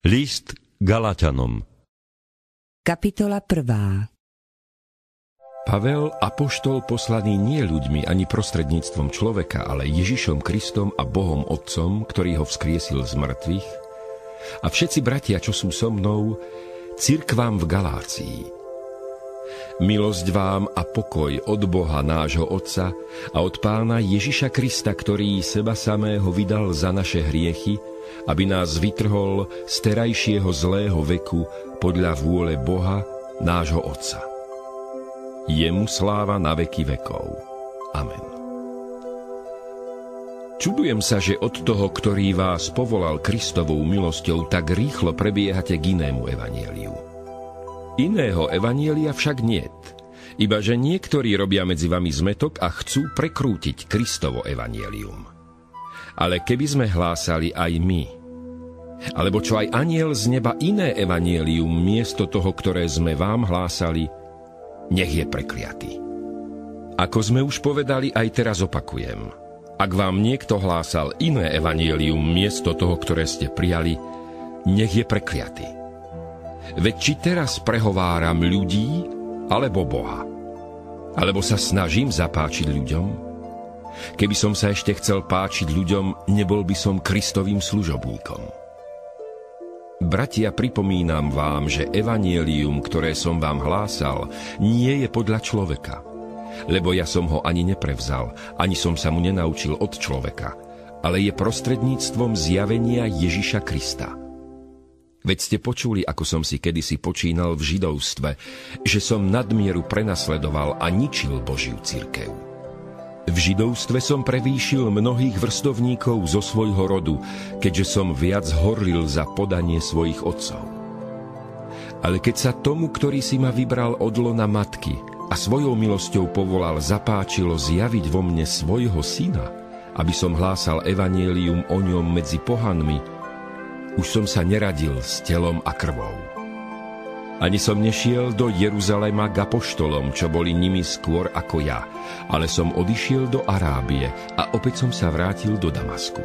List Galaťanom. Kapitola 1. Pavel, apoštol poslaný nie ľuďmi ani prostredníctvom človeka, ale Ježišom Kristom a Bohom Otcom, ktorý ho vzkriesil z mŕtvych, a všetci bratia, čo sú so mnou, cirkvám v Galácii. Milosť vám a pokoj od Boha nášho Otca a od Pána Ježiša Krista, ktorý seba samého vydal za naše hriechy, aby nás vytrhol z terajšieho zlého veku podľa vôle Boha nášho Otca. Jemu sláva na veky vekov. Amen. Čudujem sa, že od toho, ktorý vás povolal Kristovou milosťou, tak rýchlo prebiehate k inému evanjeliu. Iného evanjelia však niet, iba že niektorí robia medzi vami zmätok a chcú prekrútiť Kristovo evanjelium. Ale keby sme hlásali aj my, alebo čo aj anjel z neba iné evanjelium miesto toho, ktoré sme vám hlásali, nech je prekliatý. Ako sme už povedali, aj teraz opakujem. Ak vám niekto hlásal iné evanjelium miesto toho, ktoré ste prijali, nech je prekliatý. Veď či teraz prehováram ľudí, alebo Boha? Alebo sa snažím zapáčiť ľuďom? Keby som sa ešte chcel páčiť ľuďom, nebol by som Kristovým služobníkom. Bratia, pripomínam vám, že evanjelium, ktoré som vám hlásal, nie je podľa človeka. Lebo ja som ho ani neprevzal, ani som sa mu nenaučil od človeka, ale je prostredníctvom zjavenia Ježiša Krista. Veď ste počuli, ako som si kedysi počínal v židovstve, že som nadmieru prenasledoval a ničil Božiu cirkev. V židovstve som prevýšil mnohých vrstovníkov zo svojho rodu, keďže som viac horlil za podanie svojich otcov. Ale keď sa tomu, ktorý si ma vybral od lona matky a svojou milosťou povolal, zapáčilo zjaviť vo mne svojho syna, aby som hlásal evanjelium o ňom medzi pohanmi, už som sa neradil s telom a krvou. Ani som nešiel do Jeruzalema k apoštolom, čo boli nimi skôr ako ja, ale som odišiel do Arábie a opäť som sa vrátil do Damasku.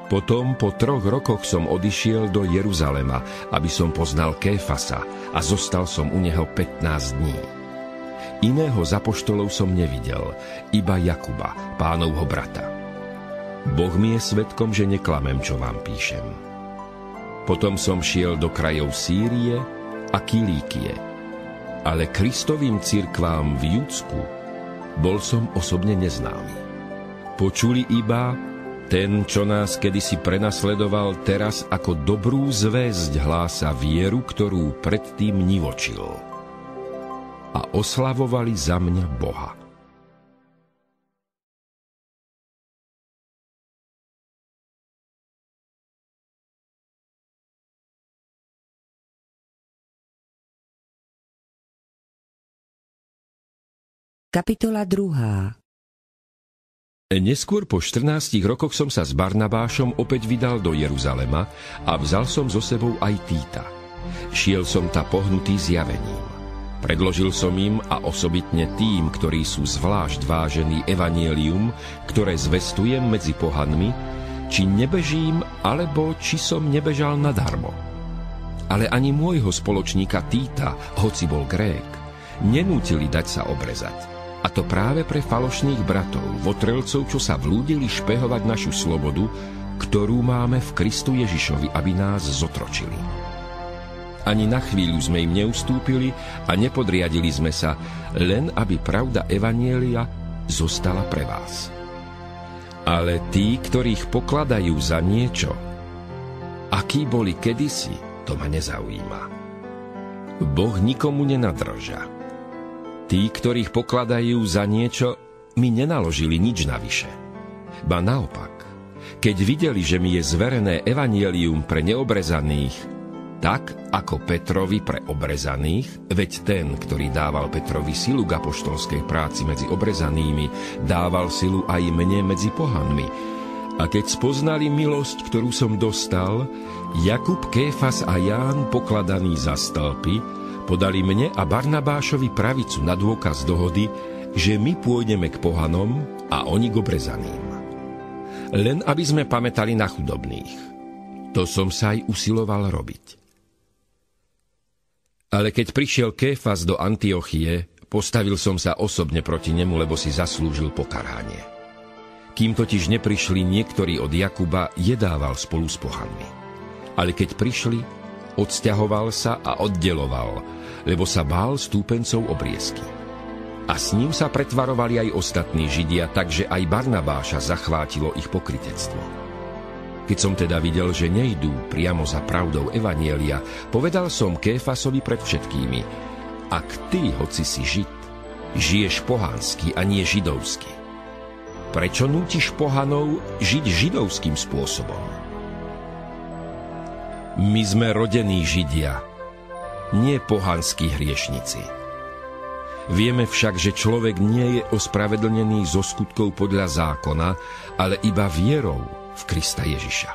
Potom po 3 rokoch som odišiel do Jeruzalema, aby som poznal Kéfasa a zostal som u neho 15 dní. Iného z apoštolov som nevidel, iba Jakuba, Pánovho brata. Boh mi je svedkom, že neklamem, čo vám píšem. Potom som šiel do krajov Sýrie a Kilíkie, ale Kristovým cirkvám v Judsku bol som osobne neznámy. Počuli iba, ten, čo nás kedysi prenasledoval, teraz ako dobrú zvesť hlása vieru, ktorú predtým nivočil. A oslavovali za mňa Boha. Kapitola 2. Neskôr po 14 rokoch som sa s Barnabášom opäť vydal do Jeruzalema a vzal som so sebou aj Týta. Šiel som ta pohnutý zjavením. Predložil som im a osobitne tým, ktorí sú zvlášť vážení evanjelium, ktoré zvestujem medzi pohanmi, či nebežím, alebo či som nebežal nadarmo. Ale ani môjho spoločníka Týta, hoci bol Grék, nenútili dať sa obrezať. A to práve pre falošných bratov, votrelcov, čo sa vlúdili špehovať našu slobodu, ktorú máme v Kristu Ježišovi, aby nás zotročili. Ani na chvíľu sme im neustúpili a nepodriadili sme sa, len aby pravda evanjelia zostala pre vás. Ale tí, ktorých pokladajú za niečo, akí boli kedysi, to ma nezaujíma. Boh nikomu nenadrža. Tí, ktorých pokladajú za niečo, mi nenaložili nič navyše. Ba naopak, keď videli, že mi je zverené evanjelium pre neobrezaných, tak ako Petrovi pre obrezaných, veď ten, ktorý dával Petrovi silu k apoštolskej práci medzi obrezanými, dával silu aj mne medzi pohanmi. A keď spoznali milosť, ktorú som dostal, Jakub, Kéfas a Ján, pokladaní za stĺpy, podali mne a Barnabášovi pravicu na dôkaz dohody, že my pôjdeme k pohanom a oni k obrezaným. Len aby sme pamätali na chudobných. To som sa aj usiloval robiť. Ale keď prišiel Kéfas do Antiochie, postavil som sa osobne proti nemu, lebo si zaslúžil pokarhanie. Kým totiž neprišli niektorí od Jakuba, jedával spolu s pohanmi. Ale keď prišli, odsťahoval sa a oddeloval, lebo sa bál stúpencov obriezky. A s ním sa pretvarovali aj ostatní Židia, takže aj Barnabáša zachvátilo ich pokrytectvo. Keď som teda videl, že nejdú priamo za pravdou evanjelia, povedal som Kéfasovi pred všetkými: ak ty, hoci si Žid, žiješ pohansky a nie židovsky, prečo nútiš pohanov žiť židovským spôsobom? My sme rodení Židia, nie pohanskí hriešnici. Vieme však, že človek nie je ospravedlnený zo skutkov podľa zákona, ale iba vierou v Krista Ježiša.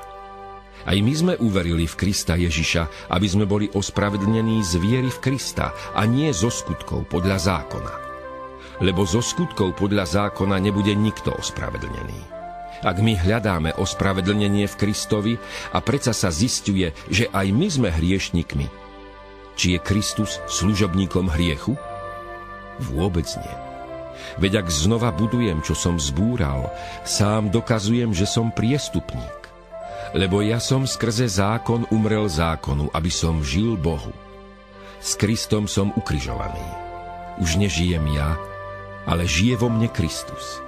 Aj my sme uverili v Krista Ježiša, aby sme boli ospravedlnení z viery v Krista a nie zo skutkov podľa zákona. Lebo zo skutkov podľa zákona nebude nikto ospravedlnený. Ak my hľadáme ospravedlnenie v Kristovi a predsa sa zisťuje, že aj my sme hriešnikmi, či je Kristus služobníkom hriechu? Vôbec nie. Veď ak znova budujem, čo som zbúral, sám dokazujem, že som priestupník. Lebo ja som skrze zákon umrel zákonu, aby som žil Bohu. S Kristom som ukrižovaný. Už nežijem ja, ale žije vo mne Kristus.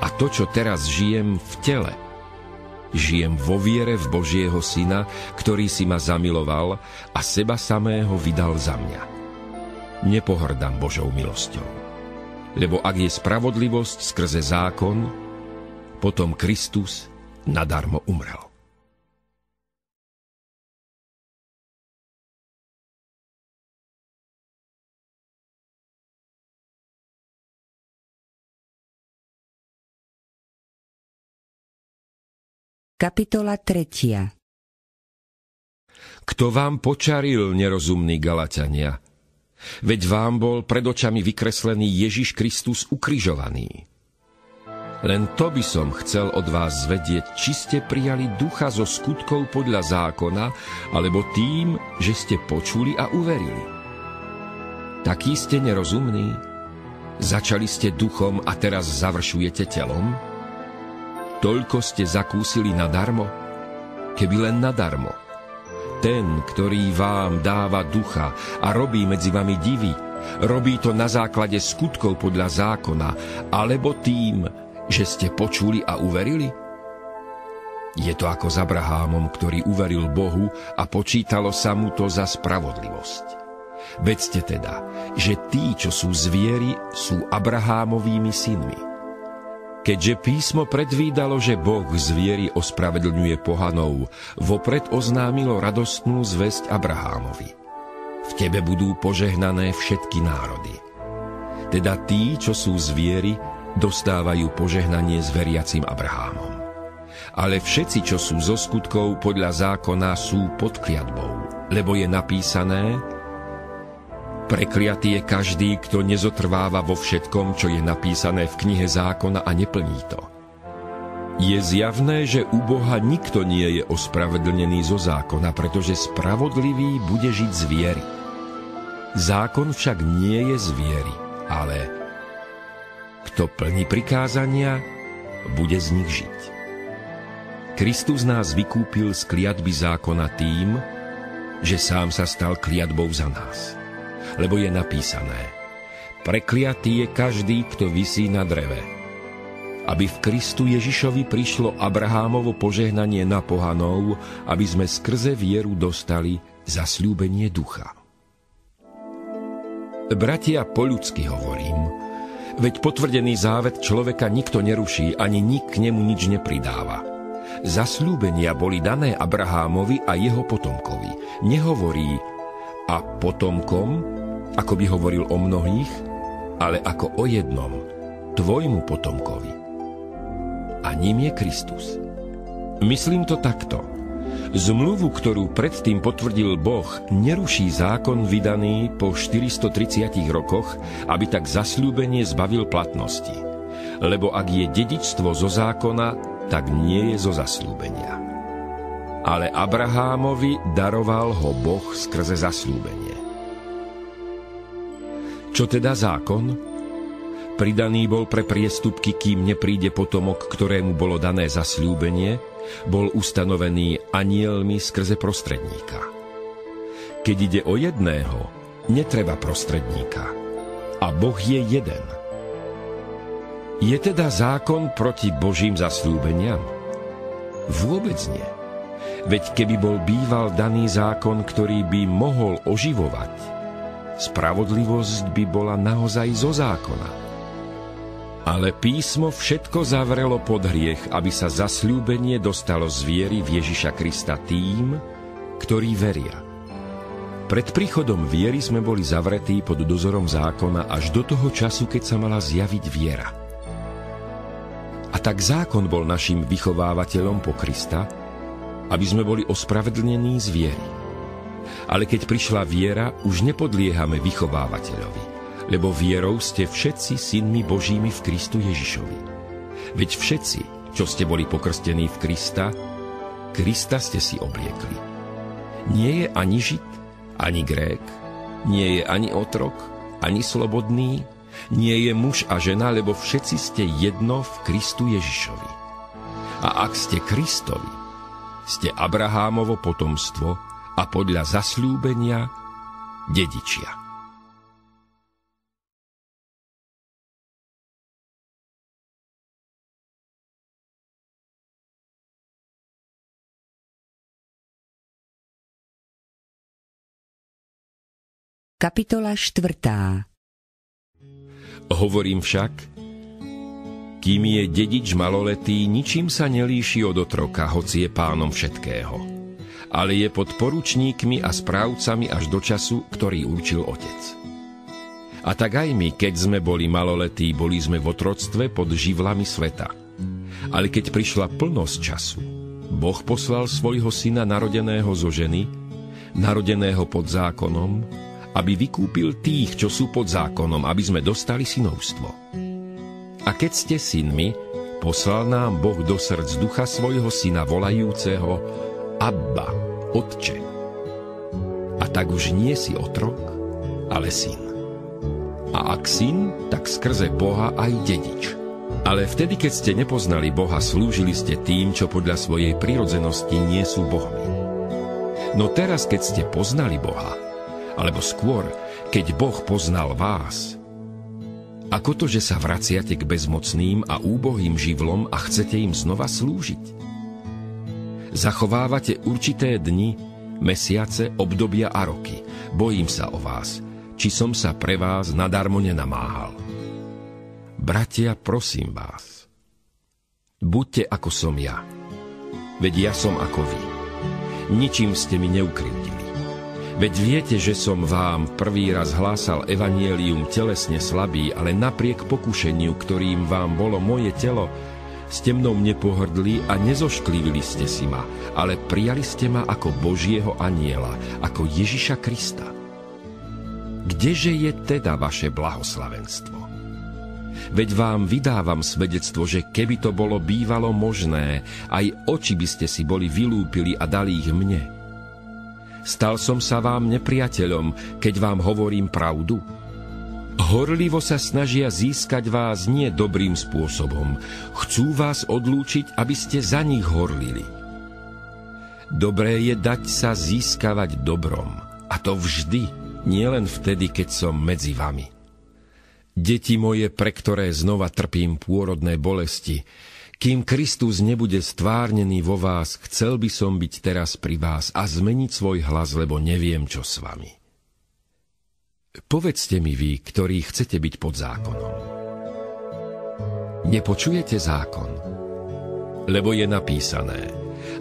A to, čo teraz žijem v tele, žijem vo viere v Božieho Syna, ktorý si ma zamiloval a seba samého vydal za mňa. Nepohrdám Božou milosťou. Lebo ak je spravodlivosť skrze zákon, potom Kristus nadarmo umrel. Kapitola 3. Kto vám počaril, nerozumní Galatania? Veď vám bol pred očami vykreslený Ježiš Kristus ukrižovaný. Len to by som chcel od vás vedieť, či ste prijali ducha zo skutkov podľa zákona, alebo tým, že ste počuli a uverili. Takí ste nerozumní? Začali ste duchom a teraz završujete telom? Toľko ste zakúsili nadarmo? Keby len nadarmo. Ten, ktorý vám dáva ducha a robí medzi vami divy, robí to na základe skutkov podľa zákona, alebo tým, že ste počuli a uverili? Je to ako s Abrahámom, ktorý uveril Bohu a počítalo sa mu to za spravodlivosť. Vedzte teda, že tí, čo sú z viery, sú Abrahámovými synmi. Keďže písmo predvídalo, že Boh z viery ospravedlňuje pohanov, vopred oznámilo radostnú zvesť Abrahámovi. V tebe budú požehnané všetky národy. Teda tí, čo sú z viery, dostávajú požehnanie s veriacim Abrahámom. Ale všetci, čo sú zo skutkov podľa zákona, sú pod kliatbou, lebo je napísané: prekliatý je každý, kto nezotrváva vo všetkom, čo je napísané v knihe zákona a neplní to. Je zjavné, že u Boha nikto nie je ospravedlnený zo zákona, pretože spravodlivý bude žiť z viery. Zákon však nie je z viery, ale kto plní prikázania, bude z nich žiť. Kristus nás vykúpil z kliatby zákona tým, že sám sa stal kliatbou za nás. Lebo je napísané: prekliatý je každý, kto visí na dreve. Aby v Kristu Ježišovi prišlo Abrahámovo požehnanie na pohanov, aby sme skrze vieru dostali zasľúbenie ducha. Bratia, po ľudsky hovorím, veď potvrdený závet človeka nikto neruší, ani nik k nemu nič nepridáva. Zasľúbenia boli dané Abrahámovi a jeho potomkovi. Nehovorí a potomkom, ako by hovoril o mnohých, ale ako o jednom, tvojmu potomkovi. A ním je Kristus. Myslím to takto. Zmluvu, ktorú predtým potvrdil Boh, neruší zákon vydaný po 430 rokoch, aby tak zasľúbenie zbavil platnosti. Lebo ak je dedičstvo zo zákona, tak nie je zo zasľúbenia. ale Abrahámovi daroval ho Boh skrze zasľúbenie. Čo teda zákon? Pridaný bol pre priestupky, kým nepríde potomok, ktorému bolo dané zasľúbenie, bol ustanovený anjelmi skrze prostredníka. Keď ide o jedného, netreba prostredníka. A Boh je jeden. Je teda zákon proti Božím zasľúbeniam? Vôbec nie. Veď keby bol býval daný zákon, ktorý by mohol oživovať, spravodlivosť by bola naozaj zo zákona. Ale písmo všetko zavrelo pod hriech, aby sa zasľúbenie dostalo z viery v Ježiša Krista tým, ktorí veria. Pred príchodom viery sme boli zavretí pod dozorom zákona až do toho času, keď sa mala zjaviť viera. A tak zákon bol našim vychovávateľom po Krista, aby sme boli ospravedlnení z viery. Ale keď prišla viera, už nepodliehame vychovávateľovi, lebo vierou ste všetci synmi Božími v Kristu Ježišovi. Veď všetci, čo ste boli pokrstení v Krista, Krista ste si obliekli. Nie je ani Žid, ani Grék, nie je ani otrok, ani slobodný, nie je muž a žena, lebo všetci ste jedno v Kristu Ježišovi. A ak ste Kristovi, ste Abrahámovo potomstvo a podľa zasľúbenia dedičia. Kapitola 4. Hovorím však, kým je dedič maloletý, ničím sa nelíši od otroka, hoci je pánom všetkého, ale je pod poručníkmi a správcami až do času, ktorý určil otec. A tak aj my, keď sme boli maloletí, boli sme v otroctve pod živlami sveta. Ale keď prišla plnosť času, Boh poslal svojho syna narodeného zo ženy, narodeného pod zákonom, aby vykúpil tých, čo sú pod zákonom, aby sme dostali synovstvo. A keď ste synmi, poslal nám Boh do srdc ducha svojho syna volajúceho Abba, Otče. A tak už nie si otrok, ale syn. A ak syn, tak skrze Boha aj dedič. Ale vtedy, keď ste nepoznali Boha, slúžili ste tým, čo podľa svojej prirodzenosti nie sú bohmi. No teraz, keď ste poznali Boha, alebo skôr, keď Boh poznal vás, ako to, že sa vraciate k bezmocným a úbohým živlom a chcete im znova slúžiť? Zachovávate určité dni, mesiace, obdobia a roky. Bojím sa o vás, či som sa pre vás nadarmo nenamáhal. Bratia, prosím vás, buďte ako som ja, veď ja som ako vy. Ničím ste mi neukrivdili. Veď viete, že som vám prvý raz hlásal evanjelium telesne slabý, ale napriek pokušeniu, ktorým vám bolo moje telo, ste mnou nepohrdli a nezošklivili ste si ma, ale prijali ste ma ako Božieho anjela, ako Ježiša Krista. Kdeže je teda vaše blahoslavenstvo? Veď vám vydávam svedectvo, že keby to bolo bývalo možné, aj oči by ste si boli vylúpili a dali ich mne. Stal som sa vám nepriateľom, keď vám hovorím pravdu? Horlivo sa snažia získať vás nie dobrým spôsobom. Chcú vás odlúčiť, aby ste za nich horlili. Dobré je dať sa získavať dobrom, a to vždy, nielen vtedy, keď som medzi vami. Deti moje, pre ktoré znova trpím pôrodné bolesti, kým Kristus nebude stvárnený vo vás, chcel by som byť teraz pri vás a zmeniť svoj hlas, lebo neviem, čo s vami. Povedzte mi vy, ktorí chcete byť pod zákonom. Nepočujete zákon? Lebo je napísané,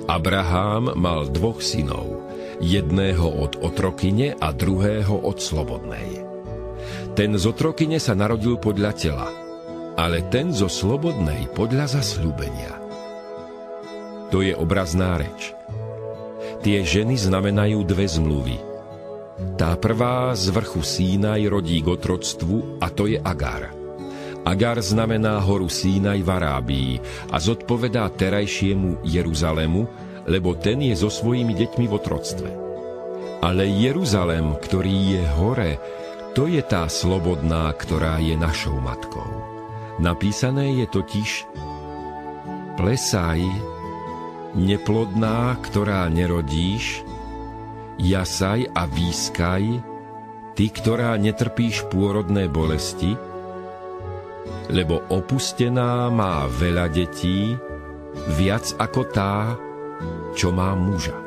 Abrahám mal 2 synov, jedného od otrokyne a druhého od slobodnej. Ten z otrokyne sa narodil podľa tela, ale ten zo slobodnej podľa zasľúbenia. To je obrazná reč. Tie ženy znamenajú 2 zmluvy. Tá prvá z vrchu Sínaj rodí k otroctvu a to je Agar. Agar znamená horu Sínaj v Arábii a zodpovedá terajšiemu Jeruzalému, lebo ten je so svojimi deťmi v otroctve. Ale Jeruzalém, ktorý je hore, to je tá slobodná, ktorá je našou matkou. Napísané je totiž: Plesaj, neplodná, ktorá nerodíš, jasaj a výskaj, ty, ktorá netrpíš pôrodné bolesti, lebo opustená má veľa detí, viac ako tá, čo má muža.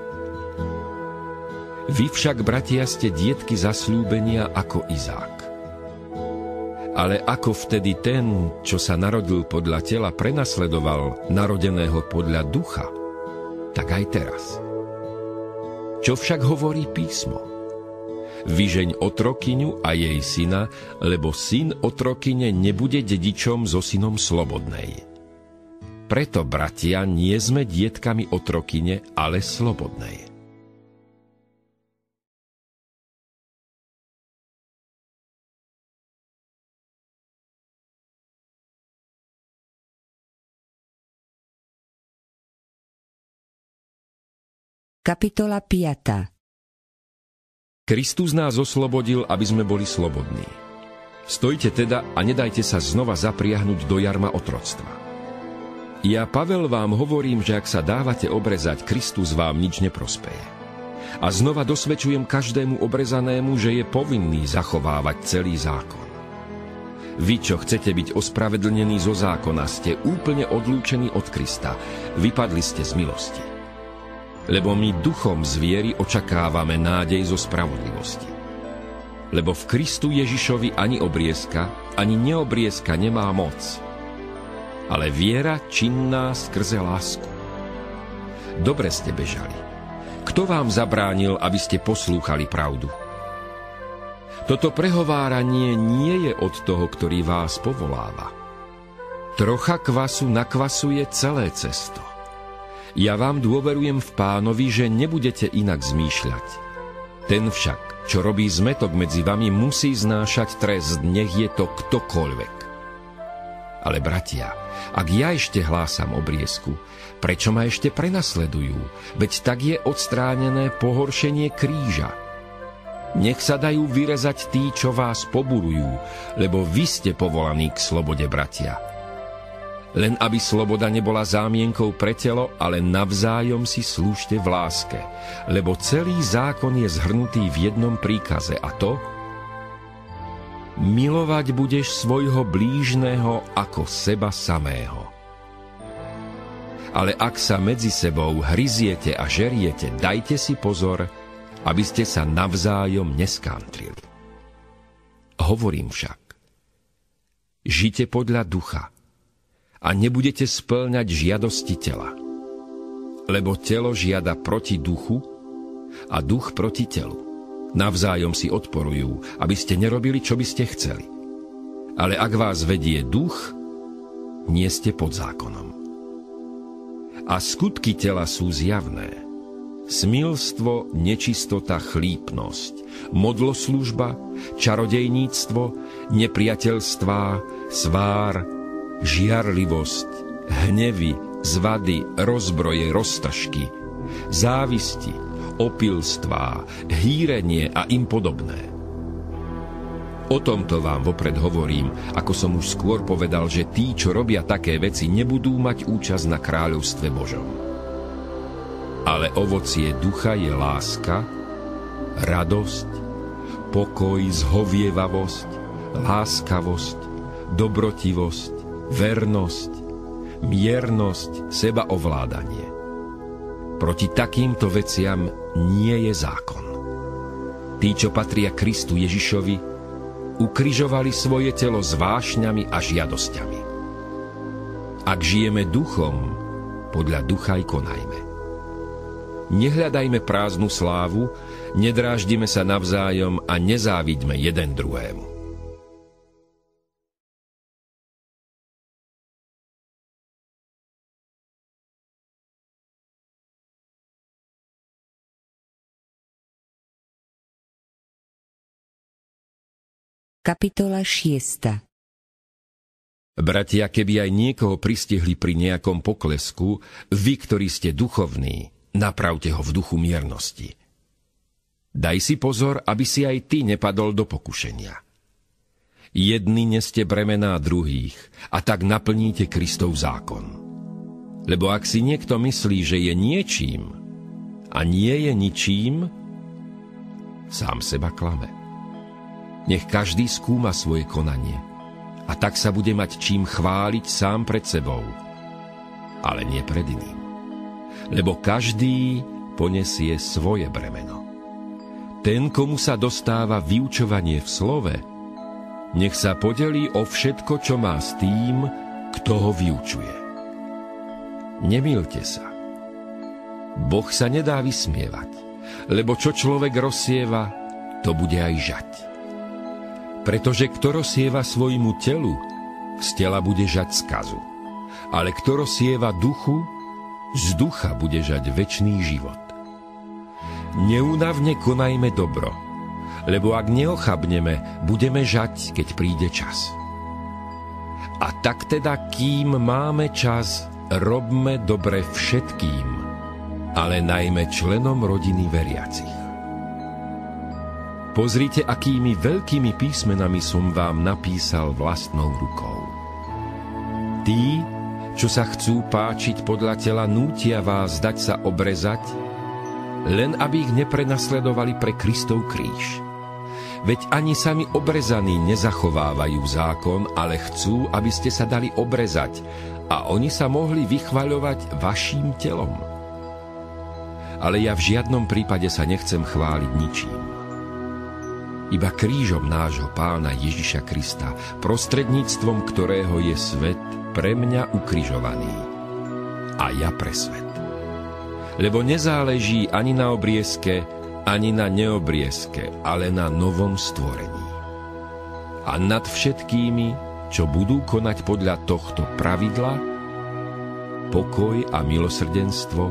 Vy však, bratia, ste dietky zasľúbenia ako Izák. Ale ako vtedy ten, čo sa narodil podľa tela, prenasledoval narodeného podľa ducha, tak aj teraz. Čo však hovorí písmo? Vyžeň otrokyňu a jej syna, lebo syn otrokyne nebude dedičom so synom slobodnej. Preto, bratia, nie sme dietkami otrokyne, ale slobodnej. Kapitola 5. Kristus nás oslobodil, aby sme boli slobodní. Stojte teda a nedajte sa znova zapriahnuť do jarma otroctva. Ja, Pavel, vám hovorím, že ak sa dávate obrezať, Kristus vám nič neprospeje. A znova dosvedčujem každému obrezanému, že je povinný zachovávať celý zákon. Vy, čo chcete byť ospravedlnení zo zákona, ste úplne odlúčení od Krista, vypadli ste z milosti. Lebo my duchom z viery očakávame nádej zo spravodlivosti. Lebo v Kristu Ježišovi ani obriezka, ani neobriezka nemá moc, ale viera činná skrze lásku. Dobre ste bežali. Kto vám zabránil, aby ste poslúchali pravdu? Toto prehováranie nie je od toho, ktorý vás povoláva. Trocha kvasu nakvasuje celé cesto. Ja vám dôverujem v Pánovi, že nebudete inak zmýšľať. Ten však, čo robí zmätok medzi vami, musí znášať trest, nech je to ktokoľvek. Ale bratia, ak ja ešte hlásam obriezku, prečo ma ešte prenasledujú? Veď tak je odstránené pohoršenie kríža. Nech sa dajú vyrezať tí, čo vás poburujú, lebo vy ste povolaní k slobode, bratia. Len aby sloboda nebola zámienkou pre telo, ale navzájom si slúžte v láske, lebo celý zákon je zhrnutý v jednom príkaze, a to: milovať budeš svojho blížneho ako seba samého. Ale ak sa medzi sebou hryziete a žeriete, dajte si pozor, aby ste sa navzájom neskantrili. Hovorím však, žite podľa ducha, a nebudete spĺňať žiadosti tela. Lebo telo žiada proti duchu a duch proti telu. Navzájom si odporujú, aby ste nerobili, čo by ste chceli. Ale ak vás vedie duch, nie ste pod zákonom. A skutky tela sú zjavné. Smilstvo, nečistota, chlípnosť, modloslužba, čarodejníctvo, nepriateľstvá, svár, žiarlivosť, hnevy, zvady, rozbroje, roztržky, závisti, opilstvá, hýrenie a im podobné. O tomto vám vopred hovorím, ako som už skôr povedal, že tí, čo robia také veci, nebudú mať účasť na kráľovstve Božom. Ale ovocie ducha je láska, radosť, pokoj, zhovievavosť, láskavosť, dobrotivosť, vernosť, miernosť, sebaovládanie. Proti takýmto veciam nie je zákon. Tí, čo patria Kristu Ježišovi, ukrižovali svoje telo s vášňami a žiadosťami. Ak žijeme duchom, podľa ducha aj konajme. Nehľadajme prázdnu slávu, nedráždime sa navzájom a nezávidme jeden druhému. Kapitola 6. Bratia, keby aj niekoho pristihli pri nejakom poklesku, vy, ktorí ste duchovní, napravte ho v duchu miernosti. Daj si pozor, aby si aj ty nepadol do pokušenia. Jedni neste bremená druhých a tak naplníte Kristov zákon. Lebo ak si niekto myslí, že je niečím a nie je ničím, sám seba klame. Nech každý skúma svoje konanie a tak sa bude mať čím chváliť sám pred sebou, ale nie pred iným. Lebo každý ponesie svoje bremeno. Ten, komu sa dostáva vyučovanie v slove, nech sa podelí o všetko, čo má s tým, kto ho vyučuje. Nemýlte sa. Boh sa nedá vysmievať, lebo čo človek rozsieva, to bude aj žať. Pretože kto rozsieva svojmu telu, z tela bude žať skazu. Ale kto rozsieva duchu, z ducha bude žať večný život. Neúnavne konajme dobro, lebo ak neochabneme, budeme žať, keď príde čas. A tak teda, kým máme čas, robme dobre všetkým, ale najmä členom rodiny veriacich. Pozrite, akými veľkými písmenami som vám napísal vlastnou rukou. Tí, čo sa chcú páčiť podľa tela, nútia vás dať sa obrezať, len aby ich neprenasledovali pre Kristov kríž. Veď ani sami obrezaní nezachovávajú zákon, ale chcú, aby ste sa dali obrezať a oni sa mohli vychvaľovať vaším telom. Ale ja v žiadnom prípade sa nechcem chváliť ničím. Iba krížom nášho Pána Ježiša Krista, prostredníctvom ktorého je svet pre mňa ukrižovaný a ja pre svet. Lebo nezáleží ani na obriezke, ani na neobriezke, ale na novom stvorení. A nad všetkými, čo budú konať podľa tohto pravidla, pokoj a milosrdenstvo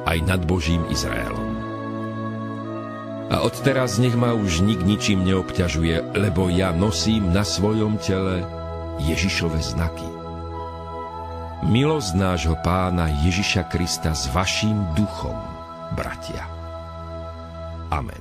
aj nad Božím Izraelom. A odteraz nech ma už nik ničím neobťažuje, lebo ja nosím na svojom tele Ježišove znaky. Milosť nášho Pána Ježiša Krista s vaším duchom, bratia. Amen.